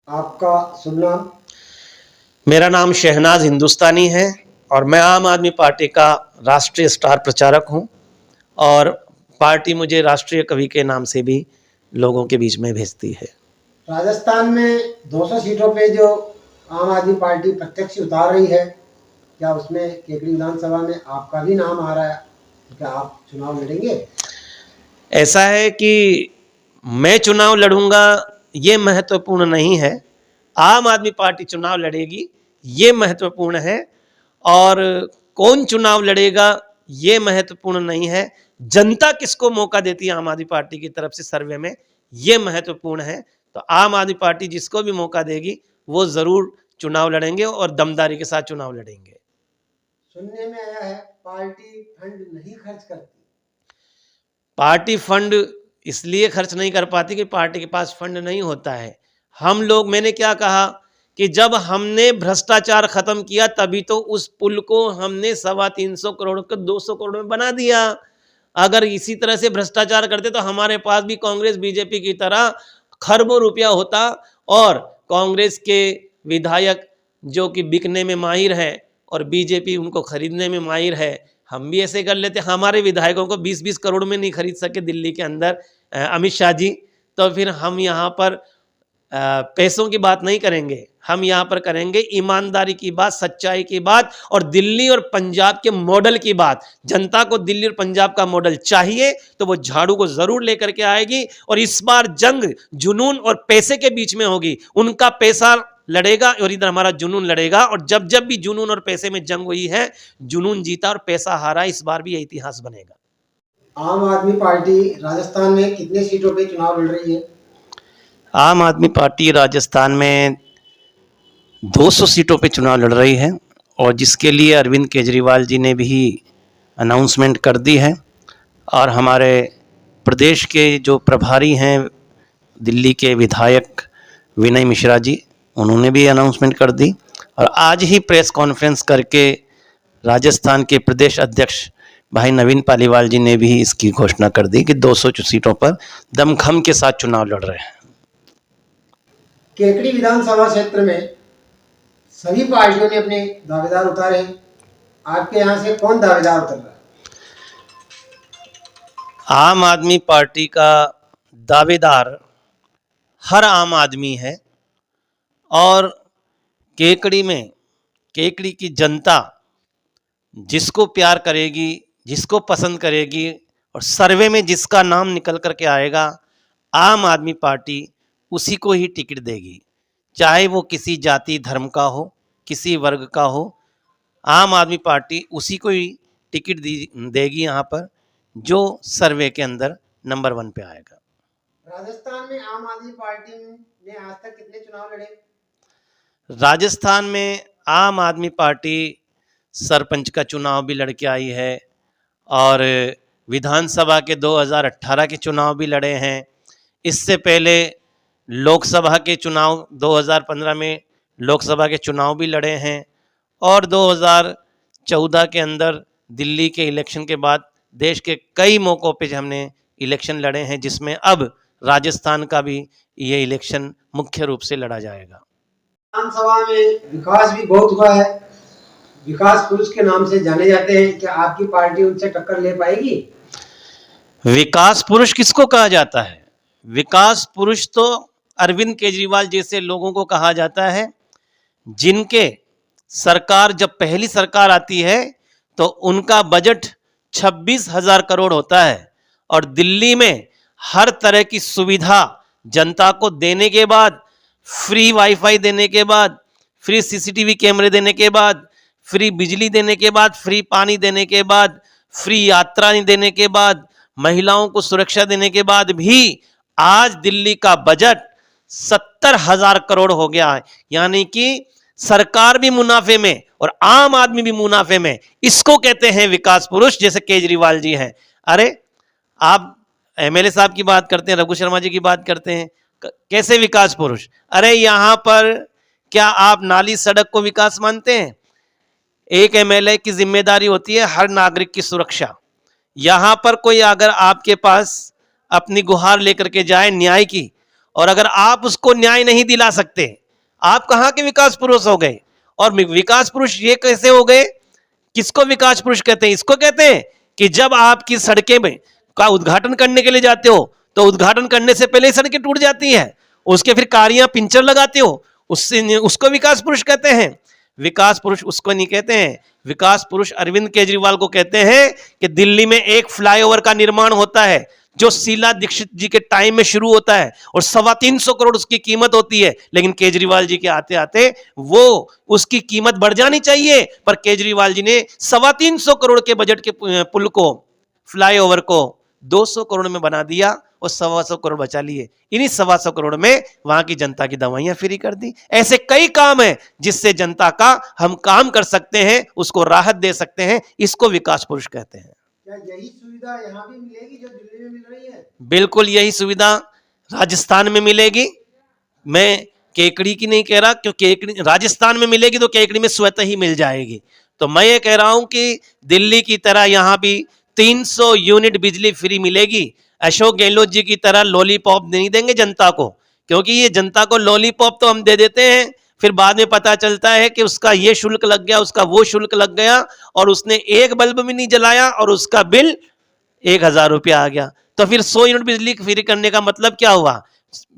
आपका शुभ नाम? मेरा नाम शहनाज हिंदुस्तानी है और मैं आम आदमी पार्टी का राष्ट्रीय स्टार प्रचारक हूं और पार्टी मुझे राष्ट्रीय कवि के नाम से भी लोगों के बीच में भेजती है। राजस्थान में 200 सीटों पे जो आम आदमी पार्टी प्रत्याशी उतार रही है, क्या उसमें केकड़ी विधानसभा में आपका भी नाम आ रहा है? क्या आप चुनाव लड़ेंगे? ऐसा है कि मैं चुनाव लड़ूंगा ये महत्वपूर्ण नहीं है, आम आदमी पार्टी चुनाव लड़ेगी ये महत्वपूर्ण है। और कौन चुनाव लड़ेगा ये महत्वपूर्ण नहीं है, जनता किसको मौका देती है आम आदमी पार्टी की तरफ से सर्वे में ये महत्वपूर्ण है। तो आम आदमी पार्टी जिसको भी मौका देगी वो जरूर चुनाव लड़ेंगे और दमदारी के साथ चुनाव लड़ेंगे। सुनने में आया है पार्टी फंड नहीं खर्च करती। पार्टी फंड इसलिए खर्च नहीं कर पाती कि पार्टी के पास फंड नहीं होता है। हम लोग, मैंने क्या कहा कि जब हमने भ्रष्टाचार खत्म किया तभी तो उस पुल को हमने 325 करोड़ को 200 करोड़ में बना दिया। अगर इसी तरह से भ्रष्टाचार करते तो हमारे पास भी कांग्रेस बीजेपी की तरह खरबों रुपया होता और कांग्रेस के विधायक जो कि बिकने में माहिर है और बीजेपी उनको खरीदने में माहिर है, हम भी ऐसे कर लेते। हमारे विधायकों को 20-20 करोड़ में नहीं खरीद सके दिल्ली के अंदर अमित शाह जी, तो फिर हम यहाँ पर पैसों की बात नहीं करेंगे, हम यहाँ पर करेंगे ईमानदारी की बात, सच्चाई की बात और दिल्ली और पंजाब के मॉडल की बात। जनता को दिल्ली और पंजाब का मॉडल चाहिए तो वो झाड़ू को जरूर लेकर के आएगी और इस बार जंग जुनून और पैसे के बीच में होगी। उनका पैसा लड़ेगा और इधर हमारा जुनून लड़ेगा और जब जब भी जुनून और पैसे में जंग हुई है जुनून जीता और पैसा हारा, इस बार भी इतिहास बनेगा। आम आदमी पार्टी राजस्थान में कितने सीटों पे चुनाव लड़ रही है? आम आदमी पार्टी राजस्थान में 200 सीटों पे चुनाव लड़ रही है और जिसके लिए अरविंद केजरीवाल जी ने भी अनाउंसमेंट कर दी है और हमारे प्रदेश के जो प्रभारी हैं दिल्ली के विधायक विनय मिश्रा जी, उन्होंने भी अनाउंसमेंट कर दी और आज ही प्रेस कॉन्फ्रेंस करके राजस्थान के प्रदेश अध्यक्ष भाई नवीन पालीवाल जी ने भी इसकी घोषणा कर दी कि 200 सीटों पर दमखम के साथ चुनाव लड़ रहे हैं। केकड़ी विधानसभा क्षेत्र में सभी पार्टियों ने अपने दावेदार उतारे हैं, आपके यहाँ से कौन दावेदार उतर रहा है? आम आदमी पार्टी का दावेदार हर आम आदमी है और केकड़ी की जनता जिसको प्यार करेगी, जिसको पसंद करेगी और सर्वे में जिसका नाम निकल करके आएगा, आम आदमी पार्टी उसी को ही टिकट देगी, चाहे वो किसी जाति धर्म का हो, किसी वर्ग का हो। आम आदमी पार्टी उसी को ही टिकट देगी यहाँ पर जो सर्वे के अंदर नंबर 1 पे आएगा। राजस्थान में आम आदमी पार्टी ने आज तक कितने चुनाव लड़े? राजस्थान में आम आदमी पार्टी सरपंच का चुनाव भी लड़के आई है और विधानसभा के 2018 के चुनाव भी लड़े हैं। इससे पहले लोकसभा के चुनाव 2015 में लोकसभा के चुनाव भी लड़े हैं और 2014 के अंदर दिल्ली के इलेक्शन के बाद देश के कई मौक़ों पे हमने इलेक्शन लड़े हैं, जिसमें अब राजस्थान का भी ये इलेक्शन मुख्य रूप से लड़ा जाएगा। विधानसभा में विकास भी बहुत हुआ है, विकास पुरुष के नाम से जाने जाते हैं, क्या आपकी पार्टी उनसे टक्कर ले पाएगी? विकास पुरुष किसको कहा जाता है? विकास पुरुष तो अरविंद केजरीवाल जैसे लोगों को कहा जाता है जिनके सरकार, जब पहली सरकार आती है तो उनका बजट 26,000 करोड़ होता है और दिल्ली में हर तरह की सुविधा जनता को देने के बाद, फ्री वाईफाई देने के बाद, फ्री सीसीटीवी कैमरे देने के बाद, फ्री बिजली देने के बाद, फ्री पानी देने के बाद, फ्री यात्रा देने के बाद, महिलाओं को सुरक्षा देने के बाद भी आज दिल्ली का बजट 70,000 करोड़ हो गया है। यानी कि सरकार भी मुनाफे में और आम आदमी भी मुनाफे में। इसको कहते हैं विकास पुरुष, जैसे केजरीवाल जी हैं। अरे आप एमएलए साहब की बात करते हैं, रघु शर्मा जी की बात करते हैं, कैसे विकास पुरुष? अरे यहाँ पर क्या आप नाली सड़क को विकास मानते हैं? एक एमएलए की जिम्मेदारी होती है हर नागरिक की सुरक्षा। यहाँ पर कोई अगर आपके पास अपनी गुहार लेकर के जाए न्याय की और अगर आप उसको न्याय नहीं दिला सकते, आप कहां के विकास पुरुष हो गए? और विकास पुरुष ये कैसे हो गए? किसको विकास पुरुष कहते हैं? इसको कहते हैं कि जब आपकी सड़कें में का उद्घाटन करने के लिए जाते हो तो उद्घाटन करने से पहले सड़कें टूट जाती हैं, उसके फिर कारियां पिंचर लगाते हो, उससे उसको विकास पुरुष कहते हैं? विकास पुरुष उसको नहीं कहते हैं। विकास पुरुष अरविंद केजरीवाल को कहते हैं कि दिल्ली में एक फ्लाईओवर का निर्माण होता है जो शीला दीक्षित जी के टाइम में शुरू होता है और 325 करोड़ उसकी कीमत होती है, लेकिन केजरीवाल जी के आते आते वो उसकी कीमत बढ़ जानी चाहिए, पर केजरीवाल जी ने 325 करोड़ के बजट के पुल को, फ्लाईओवर को 200 करोड़ में बना दिया और 125 करोड़ बचा लिए। इन्हीं 125 करोड़ में वहां की जनता की दवाइयां फ्री कर दी। ऐसे कई काम हैं जिससे जनता का हम काम कर सकते हैं, उसको राहत दे सकते हैं, इसको विकास पुरुष कहते हैं। क्या यही सुविधा यहाँ भी मिलेगी जो दिल्ली में मिल रही है? बिल्कुल यही सुविधा राजस्थान में मिलेगी। मैं केकड़ी की नहीं कह रहा, क्योंकि केकड़ी राजस्थान में मिलेगी तो केकड़ी में स्वतः ही मिल जाएगी। तो मैं ये कह रहा हूं कि दिल्ली की तरह यहां भी 300 यूनिट बिजली फ्री मिलेगी। अशोक गहलोत जी की तरह लॉलीपॉप नहीं देंगे जनता को, क्योंकि ये जनता को लॉलीपॉप तो हम दे देते हैं, फिर बाद में पता चलता है कि उसका ये शुल्क लग गया, उसका वो शुल्क लग गया, और उसने एक बल्ब भी नहीं जलाया और उसका बिल 1000 रुपया आ गया। तो फिर 100 यूनिट बिजली फ्री करने का मतलब क्या हुआ?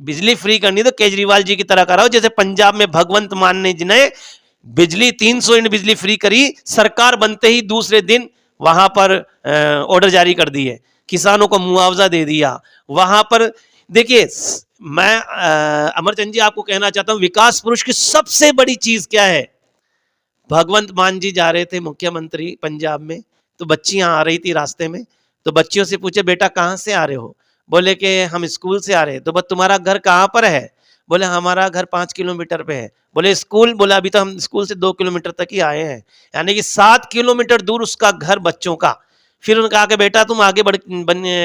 बिजली फ्री करनी तो केजरीवाल जी की तरह कराओ, जैसे पंजाब में भगवंत मान जी ने बिजली 300 यूनिट बिजली फ्री करी, सरकार बनते ही दूसरे दिन वहां पर ऑर्डर जारी कर दिए, किसानों को मुआवजा दे दिया। वहां पर देखिए, मैं अमरचंद जी आपको कहना चाहता हूं, विकास पुरुष की सबसे बड़ी चीज क्या है? भगवंत मान जी जा रहे थे मुख्यमंत्री पंजाब में, तो बच्चियां आ रही थी रास्ते में, तो बच्चियों से पूछे बेटा कहां से आ रहे हो? बोले कि हम स्कूल से आ रहे हैं। तो तुम्हारा घर कहां पर है? बोले हमारा घर 5 किलोमीटर पे है। बोले स्कूल? बोला अभी तो हम स्कूल से 2 किलोमीटर तक ही आए हैं, यानी कि 7 किलोमीटर दूर उसका घर बच्चों का। फिर उन्होंने कहा कि बेटा तुम आगे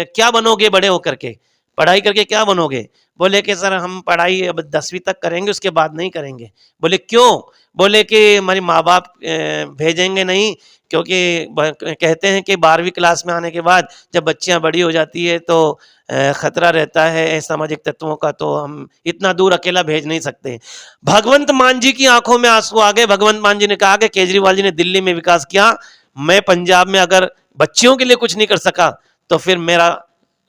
क्या बनोगे बड़े होकर के, पढ़ाई करके क्या बनोगे? बोले कि सर हम पढ़ाई अब 10वीं तक करेंगे, उसके बाद नहीं करेंगे। बोले क्यों? बोले कि हमारे माँ बाप भेजेंगे नहीं, क्योंकि कहते हैं कि 12वीं क्लास में आने के बाद जब बच्चियां बड़ी हो जाती है तो खतरा रहता है सामाजिक तत्वों का, तो हम इतना दूर अकेला भेज नहीं सकते। भगवंत मान जी की आंखों में आंसू आ गए। भगवंत मान जी ने कहा कि केजरीवाल जी ने दिल्ली में विकास किया, मैं पंजाब में अगर बच्चियों के लिए कुछ नहीं कर सका तो फिर मेरा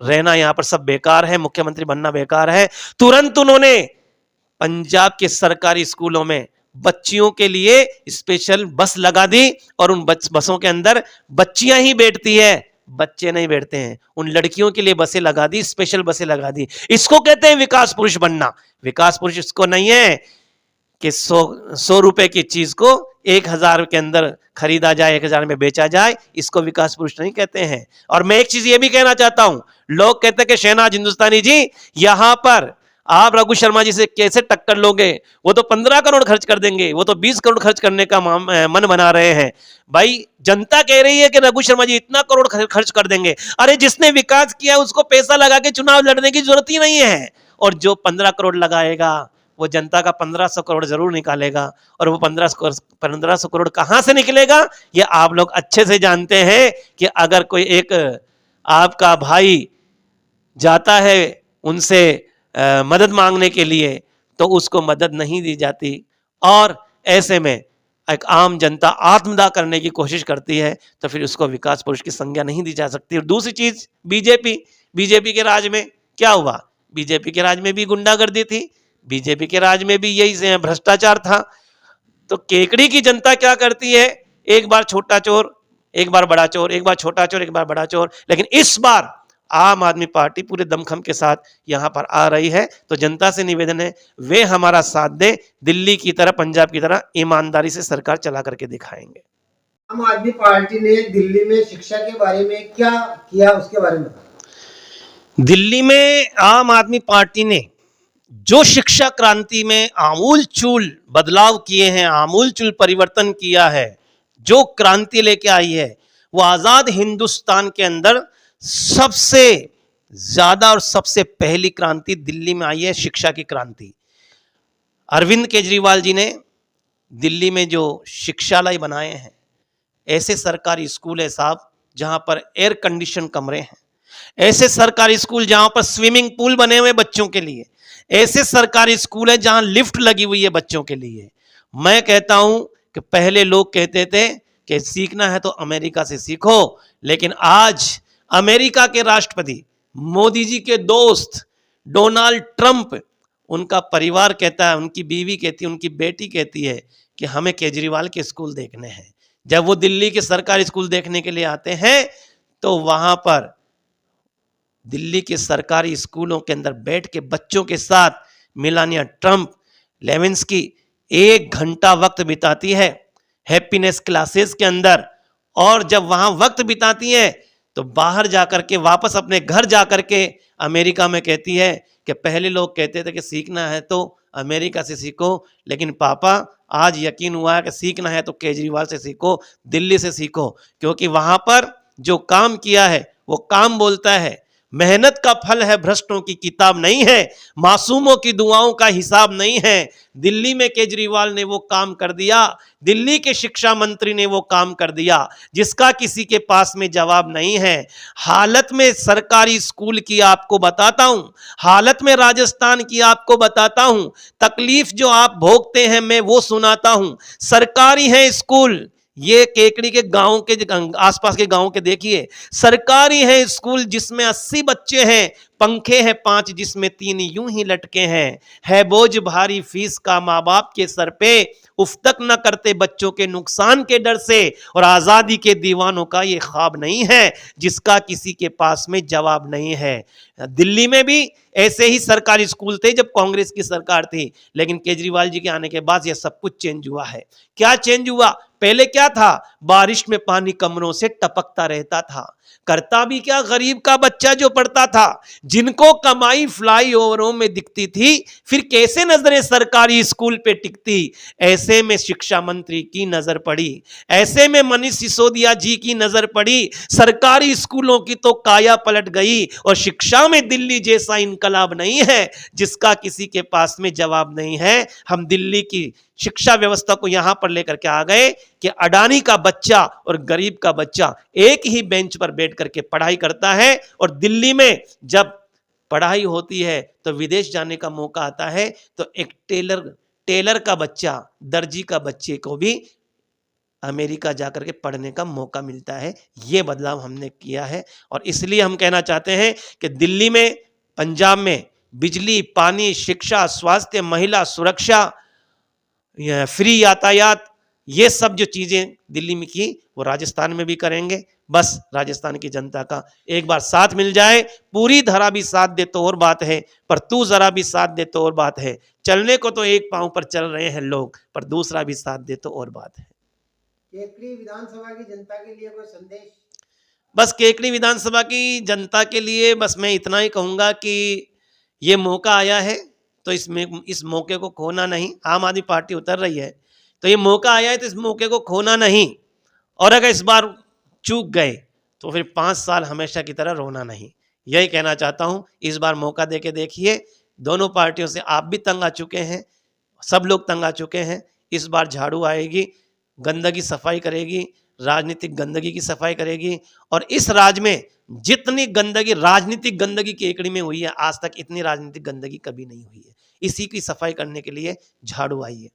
रहना यहाँ पर सब बेकार है, मुख्यमंत्री बनना बेकार है। तुरंत उन्होंने पंजाब के सरकारी स्कूलों में बच्चियों के लिए स्पेशल बस लगा दी और उन बसों के अंदर बच्चियां ही बैठती है, बच्चे नहीं बैठते हैं। उन लड़कियों के लिए बसें लगा दी, स्पेशल बसें लगा दी। इसको कहते हैं विकास पुरुष बनना। विकास पुरुष इसको नहीं है कि 100 रुपए की चीज को 1000 के अंदर खरीदा जाए, 1000 में बेचा जाए, इसको विकास पुरुष नहीं कहते हैं। और मैं एक चीज ये भी कहना चाहता हूं, लोग कहते हैं कि शहनाज हिंदुस्तानी जी यहां पर आप रघु शर्मा जी से कैसे टक्कर लोगे, वो तो 15 करोड़ खर्च कर देंगे, वो तो 20 करोड़ खर्च करने का मन बना रहे हैं। भाई जनता कह रही है कि रघु शर्मा जी इतना करोड़ खर्च कर देंगे। अरे जिसने विकास किया उसको पैसा लगा के चुनाव लड़ने की जरूरत ही नहीं है, और जो 15 करोड़ लगाएगा वो जनता का 1500 करोड़ जरूर निकालेगा, और वो 1500 करोड़ कहां से निकलेगा ये आप लोग अच्छे से जानते हैं कि अगर कोई एक आपका भाई जाता है उनसे मदद मांगने के लिए तो उसको मदद नहीं दी जाती, और ऐसे में एक आम जनता आत्मदाह करने की कोशिश करती है तो फिर उसको विकास पुरुष की संज्ञा नहीं दी जा सकती। और दूसरी चीज बीजेपी के राज में क्या हुआ? बीजेपी के राज में भी गुंडागर्दी थी, बीजेपी के राज में भी यही भ्रष्टाचार था। तो केकड़ी की जनता क्या करती है? एक बार छोटा चोर, एक बार बड़ा चोर, एक बार छोटा चोर, एक बार बड़ा चोर। लेकिन इस बार आम आदमी पार्टी पूरे दमखम के साथ यहां पर आ रही है, तो जनता से निवेदन है वे हमारा साथ दे, दिल्ली की तरह पंजाब की तरह ईमानदारी से सरकार चला करके दिखाएंगे। आम आदमी पार्टी ने दिल्ली में शिक्षा के बारे में क्या किया उसके बारे में बताओ। दिल्ली में आम आदमी पार्टी ने जो शिक्षा क्रांति में आमूल चूल बदलाव किए हैं, आमूल चूल परिवर्तन किया है, जो क्रांति लेके आई है, वो आजाद हिंदुस्तान के अंदर सबसे ज्यादा और सबसे पहली क्रांति दिल्ली में आई है, शिक्षा की क्रांति। अरविंद केजरीवाल जी ने दिल्ली में जो शिक्षालय बनाए हैं, ऐसे सरकारी स्कूल है साहब जहां पर एयर कंडीशन कमरे हैं, ऐसे सरकारी स्कूल जहां पर स्विमिंग पूल बने हुए बच्चों के लिए, ऐसे सरकारी स्कूल हैं जहां लिफ्ट लगी हुई है बच्चों के लिए। मैं कहता हूं कि पहले लोग कहते थे कि सीखना है तो अमेरिका से सीखो, लेकिन आज अमेरिका के राष्ट्रपति मोदी जी के दोस्त डोनाल्ड ट्रंप, उनका परिवार कहता है, उनकी बीवी कहती है, उनकी बेटी कहती है कि हमें केजरीवाल के स्कूल देखने हैं। जब वो दिल्ली के सरकारी स्कूल देखने के लिए आते हैं तो वहां पर दिल्ली के सरकारी स्कूलों के अंदर बैठ के बच्चों के साथ मेलानिया ट्रंप, लेविंस्की 1 घंटा वक्त बिताती है हैप्पीनेस क्लासेस के अंदर। और जब वहां वक्त बिताती है तो बाहर जाकर के वापस अपने घर जाकर के अमेरिका में कहती है कि पहले लोग कहते थे कि सीखना है तो अमेरिका से सीखो, लेकिन पापा आज यकीन हुआ है कि सीखना है तो केजरीवाल से सीखो, दिल्ली से सीखो, क्योंकि वहां पर जो काम किया है वो काम बोलता है। मेहनत का फल है भ्रष्टों की किताब नहीं है, मासूमों की दुआओं का हिसाब नहीं है। दिल्ली में केजरीवाल ने वो काम कर दिया, दिल्ली के शिक्षा मंत्री ने वो काम कर दिया जिसका किसी के पास में जवाब नहीं है। हालत में सरकारी स्कूल की आपको बताता हूं, हालत में राजस्थान की आपको बताता हूं, तकलीफ जो आप भोगते हैं मैं वो सुनाता हूं। सरकारी है स्कूल, ये केकड़ी के गांव के आसपास के गांव के देखिए, सरकारी है स्कूल जिसमें 80 बच्चे हैं, पंखे हैं 5 जिसमें 3 यूं ही लटके हैं। है बोझ भारी फीस का माँ बाप के सर पे, उफ तक न करते बच्चों के नुकसान के डर से, और आजादी के दीवानों का ये ख्वाब नहीं है जिसका किसी के पास में जवाब नहीं है। दिल्ली में भी ऐसे ही सरकारी स्कूल थे जब कांग्रेस की सरकार थी, लेकिन केजरीवाल जी के आने के बाद ये सब कुछ चेंज हुआ है। क्या चेंज हुआ? पहले क्या था? बारिश में पानी कमरों से टपकता रहता था। करता भी क्या, गरीब का बच्चा जो पढ़ता था, जिनको कमाई फ्लाईओवरों में दिखती थी, फिर कैसे नजरें सरकारी स्कूल पे टिकती? ऐसे में शिक्षा मंत्री की नजर पड़ी, ऐसे में मनीष सिसोदिया जी की नजर पड़ी। सरकारी स्कूलों की तो काया पलट गई, और शिक्षा में दिल्ली जैसा इनकलाब नहीं है जिसका किसी के पास में जवाब नहीं है। हम दिल्ली की शिक्षा व्यवस्था को यहां पर लेकर के आ गए कि अडानी का बच्चा और गरीब का बच्चा एक ही बेंच पर बैठ करके पढ़ाई करता है, और दिल्ली में जब पढ़ाई होती है तो विदेश जाने का मौका आता है तो एक टेलर का बच्चा, दर्जी का बच्चे को भी अमेरिका जाकर के पढ़ने का मौका मिलता है। यह बदलाव हमने किया है, और इसलिए हम कहना चाहते हैं कि दिल्ली में, पंजाब में बिजली, पानी, शिक्षा, स्वास्थ्य, महिला सुरक्षा, फ्री यातायात, ये सब जो चीजें दिल्ली में की वो राजस्थान में भी करेंगे। बस राजस्थान की जनता का एक बार साथ मिल जाए, पूरी धरा भी साथ दे तो और बात है, पर तू जरा भी साथ दे तो और बात है। चलने को तो एक पांव पर चल रहे हैं लोग, पर दूसरा भी साथ दे तो और बात है। केकड़ी विधानसभा की जनता के लिए कोई संदेश? बस केकड़ी विधानसभा की जनता के लिए बस मैं इतना ही कहूंगा कि ये मौका आया है तो इस मौके को खोना नहीं। आम आदमी पार्टी उतर रही है तो ये मौका आया है तो इस मौके को खोना नहीं, और अगर इस बार चूक गए तो फिर 5 साल हमेशा की तरह रोना नहीं। यही कहना चाहता हूं, इस बार मौका देके देखिए। दोनों पार्टियों से आप भी तंग आ चुके हैं, सब लोग तंग आ चुके हैं। इस बार झाड़ू आएगी, गंदगी सफाई करेगी, राजनीतिक गंदगी की सफाई करेगी, और इस राज में जितनी गंदगी, राजनीतिक गंदगी केकड़ी में हुई है, आज तक इतनी राजनीतिक गंदगी कभी नहीं हुई है। इसी की सफाई करने के लिए झाड़ू आई है।